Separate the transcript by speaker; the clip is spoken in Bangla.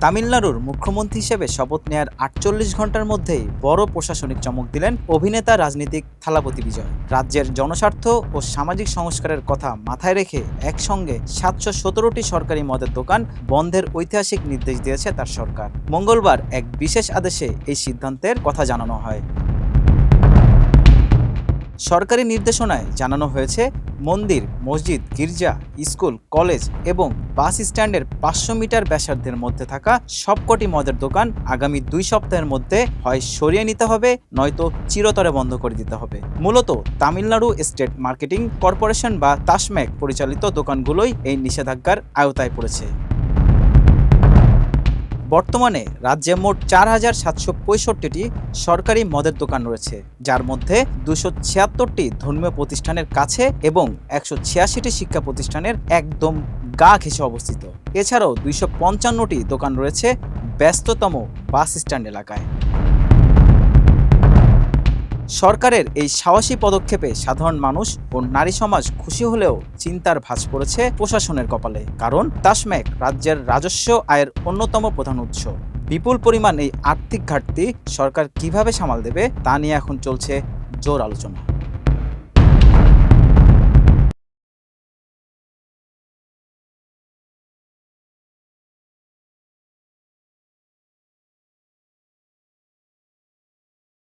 Speaker 1: তামিলনাড়ুর মুখ্যমন্ত্রী হিসেবে শপথ নেয়ার ৪৮ ঘন্টার মধ্যেই বড় প্রশাসনিক চমক দিলেন অভিনেতা রাজনীতিক থালাপতি বিজয়। রাজ্যের জনস্বার্থ ও সামাজিক সংস্কারের কথা মাথায় রেখে একসঙ্গে ৭১৭টি সরকারি মদের দোকান বন্ধের ঐতিহাসিক নির্দেশ দিয়েছে তার সরকার। মঙ্গলবার এক বিশেষ আদেশে এই সিদ্ধান্তের কথা জানানো হয়। সরকারি নির্দেশনায় জানানো হয়েছে, মন্দির, মসজিদ, গির্জা, স্কুল, কলেজ এবং বাস স্ট্যান্ডের ৫০০ মিটার ব্যাসার্ধের মধ্যে থাকা সবকটি মদের দোকান আগামী ২ সপ্তাহের মধ্যে হয় সরিয়ে নিতে হবে, নয়তো চিরতরে বন্ধ করে দিতে হবে। মূলত তামিলনাড়ু স্টেট মার্কেটিং কর্পোরেশন বা তাসমেক পরিচালিত দোকানগুলোই এই নিষেধাজ্ঞার আওতায় পড়েছে। বর্তমানে রাজ্যে মোট ৪,৭৬৫টি সরকারি মদের দোকান রয়েছে, যার মধ্যে ২৭৬টি ধর্মীয় প্রতিষ্ঠানের কাছে এবং ১৮৬টি শিক্ষা প্রতিষ্ঠানের একদম গা ঘেঁষে অবস্থিত। এছাড়াও ২৫৫টি দোকান রয়েছে ব্যস্ততম বাস স্ট্যান্ড এলাকায়। সরকারের এই সাহসী পদক্ষেপে সাধারণ মানুষ ও নারী সমাজ খুশি হলেও চিন্তার ভাঁজ পড়েছে প্রশাসনের কপালে। কারণ তাসমেক রাজ্যের রাজস্ব আয়ের অন্যতম প্রধান উৎস। বিপুল পরিমাণ এই আর্থিক ঘাটতি সরকার কিভাবে সামাল দেবে তা নিয়ে এখন চলছে জোর আলোচনা।